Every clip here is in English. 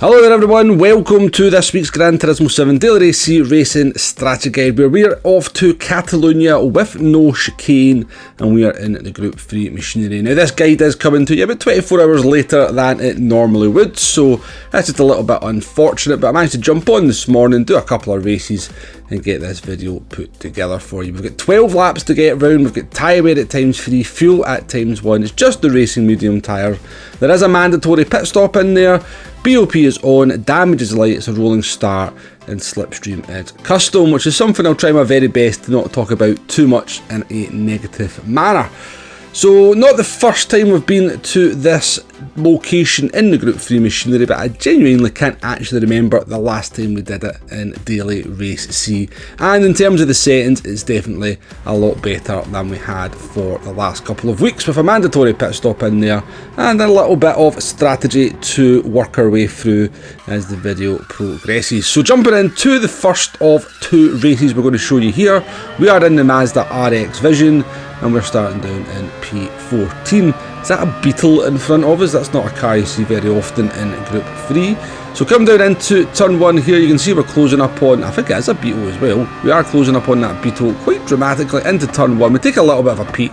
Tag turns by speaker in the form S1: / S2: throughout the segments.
S1: Hello there everyone, welcome to this week's Gran Turismo 7 Daily Race Racing Strategy Guide, where we're off to Catalunya with no chicane and we are in the Group 3 machinery. Now this guide is coming to you about 24 hours later than it normally would, so that's just a little bit unfortunate, but I managed to jump on this morning, do a couple of races and get this video put together for you. We've got 12 laps to get round, we've got tyre wear at times 3, fuel at times 1, it's just the racing medium tyre. There is a mandatory pit stop in there, BOP is on, damage is light, it's a rolling start, and slipstream is custom, which is something I'll try my very best to not talk about too much in a negative manner. So, not the first time we've been to this location in the Group 3 machinery, but I genuinely can't actually remember the last time we did it in Daily Race C. And in terms of the settings, it's definitely a lot better than we had for the last couple of weeks, with a mandatory pit stop in there, and a little bit of strategy to work our way through as the video progresses. So jumping into the first of two races we're going to show you here, we are in the Mazda RX Vision, and we're starting down in P14. Is that a Beetle in front of us? That's not a car you see very often in Group 3. So come down into turn 1 here, you can see we're closing up on, I think it is a Beetle as well. We are closing up on that Beetle quite dramatically into turn 1. We take a little bit of a peek,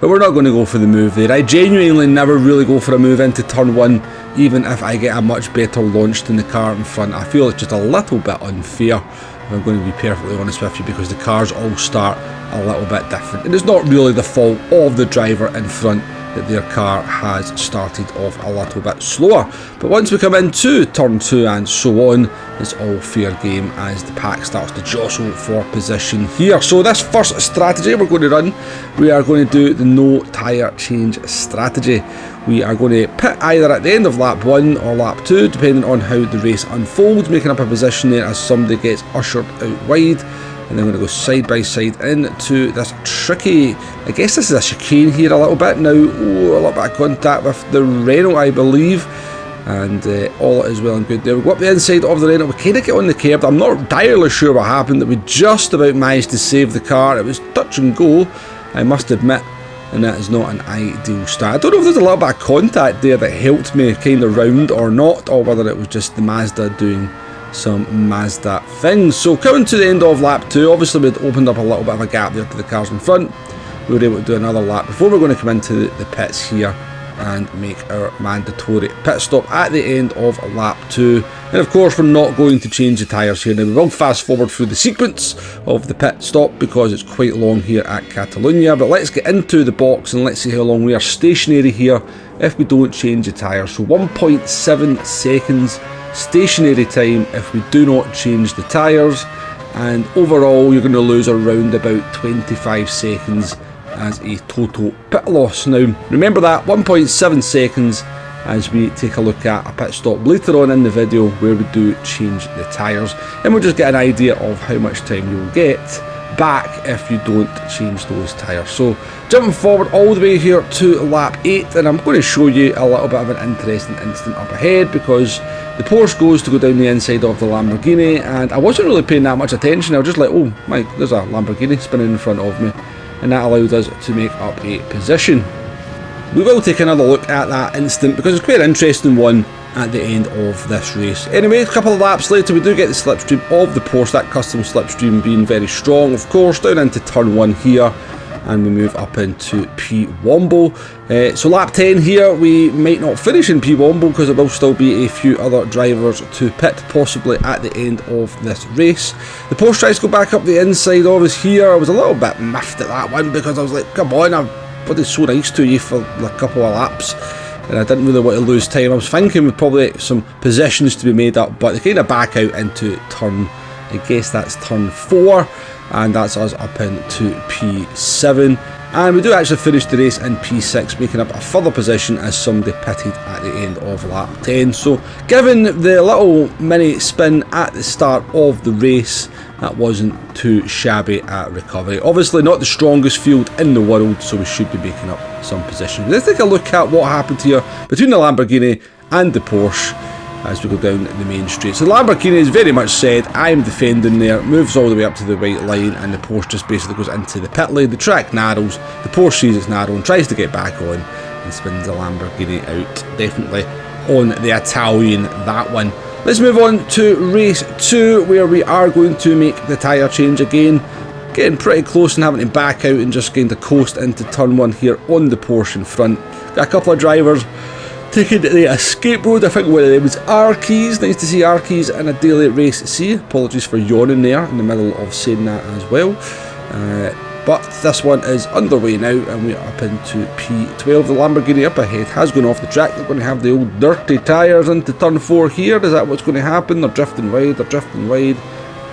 S1: but we're not going to go for the move there. I genuinely never really go for a move into turn 1, even if I get a much better launch than the car in front. I feel it's just a little bit unfair, if I'm going to be perfectly honest with you, because the cars all start a little bit different, and it's not really the fault of the driver in front that their car has started off a little bit slower. But once we come into turn 2 and so on, it's all fair game as the pack starts to jostle for position here. So this first strategy we're going to run, we are going to do the no tyre change strategy. We are going to pit either at the end of lap 1 or lap 2, depending on how the race unfolds, making up a position there as somebody gets ushered out wide. And then we're going to go side by side into this tricky, I guess this is a chicane here a little bit now. Ooh, a little bit of contact with the Renault, I believe. And all is well and good there. We go up the inside of the Renault, we kind of get on the curb. I'm not entirely sure what happened, that we just about managed to save the car. It was touch and go, I must admit, and that is not an ideal start. I don't know if there's a little bit of contact there that helped me kind of round or not, or whether it was just the Mazda doing some Mazda things. So coming to the end of lap 2, obviously we'd opened up a little bit of a gap there to the cars in front. We were able to do another lap before we're going to come into the pits here and make our mandatory pit stop at the end of lap 2. And of course we're not going to change the tyres here. Now we will fast forward through the sequence of the pit stop because it's quite long here at Catalunya, but let's get into the box and let's see how long we are stationary here if we don't change the tyres. So 1.7 seconds stationary time if we do not change the tyres, and overall you're going to lose around about 25 seconds as a total pit loss. Now remember that 1.7 seconds as we take a look at a pit stop later on in the video where we do change the tyres, and we'll just get an idea of how much time you'll get back if you don't change those tyres. So jumping forward all the way here to lap 8, and I'm going to show you a little bit of an interesting instant up ahead because the Porsche goes to go down the inside of the Lamborghini, and I wasn't really paying that much attention. I was just like, oh my, there's a Lamborghini spinning in front of me, and that allowed us to make up a position. We will take another look at that instant because it's quite an interesting one at the end of this race. Anyway, a couple of laps later we do get the slipstream of the Porsche, that custom slipstream being very strong of course, down into turn 1 here, and we move up into P1. So lap 10 here, we might not finish in P1 because there will still be a few other drivers to pit possibly at the end of this race. The Porsche tries to go back up the inside of us here. I was a little bit miffed at that one because I was like, come on, I'm bloody so nice to you for a couple of laps, and I didn't really want to lose time. I was thinking with probably some positions to be made up, but they kind of back out into turn, I guess that's turn 4, and that's us up into P7, and we do actually finish the race in P6, making up a further position as somebody pitted at the end of lap 10. So given the little mini spin at the start of the race, that wasn't too shabby at recovery. Obviously not the strongest field in the world, so we should be making up some positions. Let's take a look at what happened here between the Lamborghini and the Porsche as we go down the main straight. So the Lamborghini is very much said, I'm defending there, moves all the way up to the white line, and the Porsche just basically goes into the pit lane. The track narrows, the Porsche sees it's narrow and tries to get back on and spins the Lamborghini out. Definitely on the Italian, that one. Let's move on to race 2, where we are going to make the tyre change again. Getting pretty close and having to back out and just going to coast into turn 1 here on the Porsche in front. Got a couple of drivers taking the escape road. I think one of them was Arkeys. Nice to see Arkeys in a daily race C. Apologies for yawning there in the middle of saying that as well. But this one is underway now, and we are up into P12. The Lamborghini up ahead has gone off the track. They're going to have the old dirty tyres into turn 4 here. Is that what's going to happen? They're drifting wide, they're drifting wide.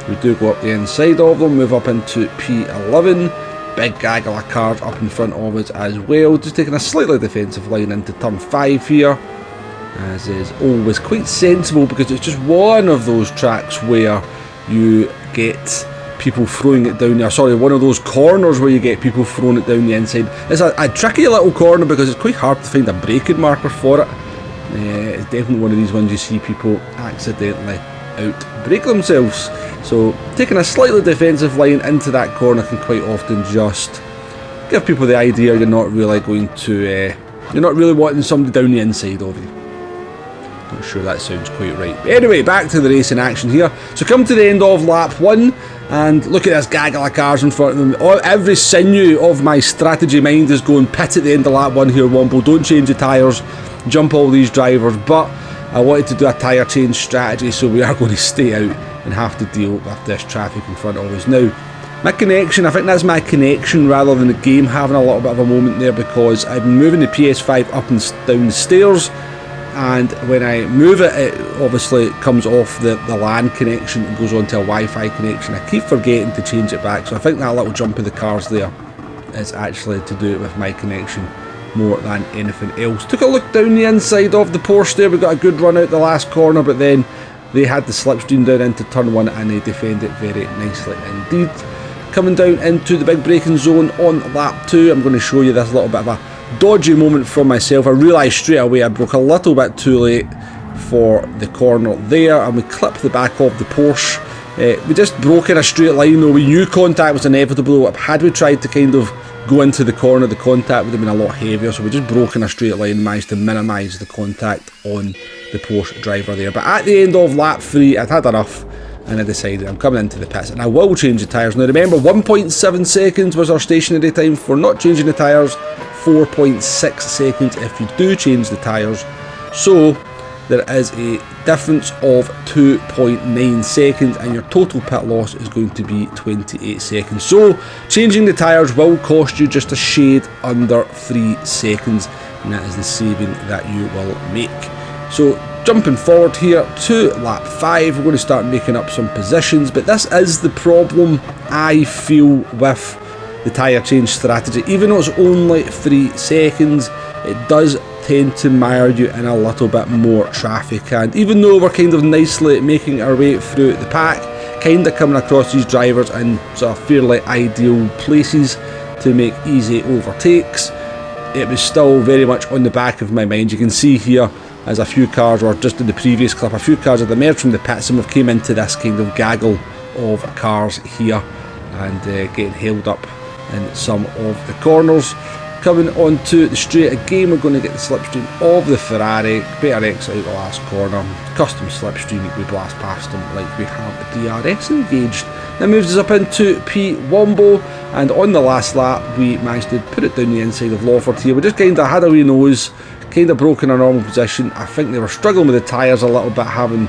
S1: We do go up the inside of them, move up into P11. Big gaggle of cars up in front of us as well. Just taking a slightly defensive line into turn 5 here, as is always quite sensible, because it's just one of those tracks where you get people throwing it down there. Sorry, one of those corners where you get people throwing it down the inside. It's a tricky little corner because it's quite hard to find a braking marker for it. It's definitely one of these ones you see people accidentally out brake themselves. So taking a slightly defensive line into that corner can quite often just give people the idea you're not really going to, you're not really wanting somebody down the inside of you. Not sure that sounds quite right. But anyway, back to the racing action here. So come to the end of lap 1, and look at this gaggle of cars in front of them. Every sinew of my strategy mind is going pit at the end of lap 1 here, Womble. Don't change the tyres, jump all these drivers. But I wanted to do a tyre change strategy, so we are going to stay out and have to deal with this traffic in front of us. Now, my connection, I think that's my connection rather than the game having a little bit of a moment there, because I've been moving the PS5 up and down the stairs, and when I move it, it obviously comes off the LAN connection and goes onto a Wi-Fi connection. I keep forgetting to change it back, so I think that little jump of the cars there is actually to do with my connection more than anything else. Took a look down the inside of the Porsche there. We got a good run out the last corner, but then they had the slipstream down into turn 1 and they defended it very nicely indeed. Coming down into the big braking zone on lap 2, I'm going to show you this little bit of a dodgy moment from myself. I realised straight away I broke a little bit too late for the corner there, and we clipped the back of the Porsche. We just broke in a straight line though. We knew contact was inevitable. Had we tried to kind of go into the corner, the contact would have been a lot heavier, so we just broke in a straight line and managed to minimise the contact on the Porsche driver there. But at the end of lap 3, I'd had enough and I decided I'm coming into the pits and I will change the tyres. Now remember, 1.7 seconds was our stationary time for not changing the tyres, 4.6 seconds if you do change the tyres. So there is a difference of 2.9 seconds and your total pit loss is going to be 28 seconds. So changing the tyres will cost you just a shade under 3 seconds, and that is the saving that you will make. So jumping forward here to lap 5, we're going to start making up some positions, but this is the problem I feel with the tyre change strategy. Even though it's only 3 seconds, it does tend to mire you in a little bit more traffic, and even though we're kind of nicely making our way through the pack, kind of coming across these drivers in sort of fairly ideal places to make easy overtakes, it was still very much on the back of my mind. You can see here as a few cars, or just in the previous clip, a few cars had emerged from the pits and we've came into this kind of gaggle of cars here and getting held up in some of the corners. Coming onto the straight again, we're going to get the slipstream of the Ferrari, better exit out the last corner, custom slipstream, we blast past them like we have the DRS engaged. That moves us up into P1, and on the last lap we managed to put it down the inside of Lawford here. We just kind of had a wee nose, kind of broken our normal position. I think they were struggling with the tyres a little bit, having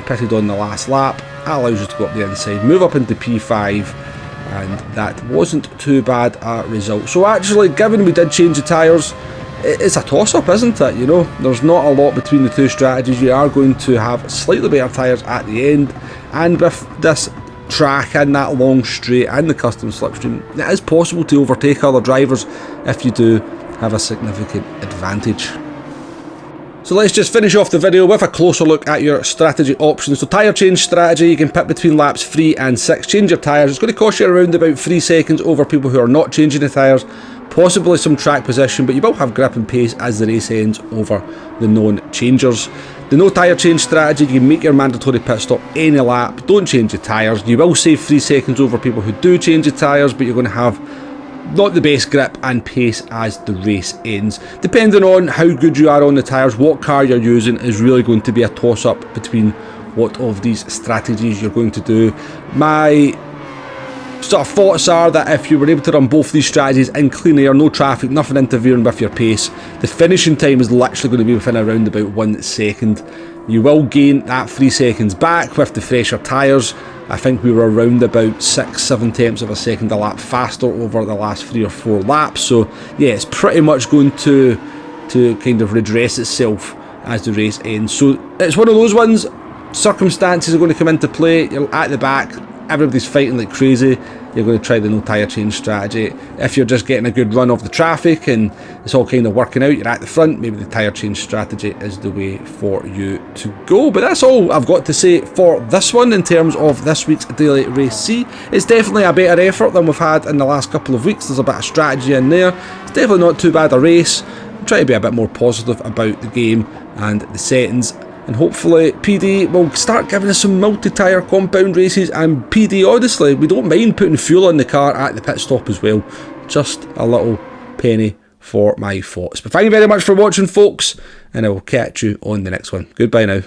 S1: pitted on the last lap. That allows us to go up the inside, move up into P5, and that wasn't too bad a result. So actually, given we did change the tyres, it's a toss-up, isn't it? You know, there's not a lot between the two strategies. You are going to have slightly better tyres at the end, and with this track and that long straight and the custom slipstream, it is possible to overtake other drivers if you do have a significant advantage. So let's just finish off the video with a closer look at your strategy options. So tyre change strategy, you can pit between laps 3 and 6, change your tyres. It's going to cost you around about 3 seconds over people who are not changing the tyres, possibly some track position, but you will have grip and pace as the race ends over the non-changers. The no tyre change strategy, you can make your mandatory pit stop any lap, don't change the tyres. You will save 3 seconds over people who do change the tyres, but you're going to have not the best grip and pace as the race ends. Depending on how good you are on the tyres, what car you're using is really going to be a toss-up between what of these strategies you're going to do. My sort of thoughts are that if you were able to run both these strategies in clean air, no traffic, nothing interfering with your pace, the finishing time is literally going to be within around about 1 second. You will gain that 3 seconds back with the fresher tyres. I think we were around about 6-7 tenths of a second a lap faster over the last 3 or 4 laps. So yeah, it's pretty much going to kind of redress itself as the race ends. So it's one of those ones, circumstances are going to come into play. You're at the back, everybody's fighting like crazy, you're going to try the no tyre change strategy. If you're just getting a good run of the traffic and it's all kind of working out, you're at the front, maybe the tyre change strategy is the way for you to go. But that's all I've got to say for this one in terms of this week's Daily Race C. It's definitely a better effort than we've had in the last couple of weeks. There's a bit of strategy in there. It's definitely not too bad a race. I'm trying to be a bit more positive about the game and the settings. And hopefully PD will start giving us some multi-tyre compound races. And PD, honestly, we don't mind putting fuel on the car at the pit stop as well. Just a little penny for my thoughts. But thank you very much for watching, folks, and I will catch you on the next one. Goodbye now.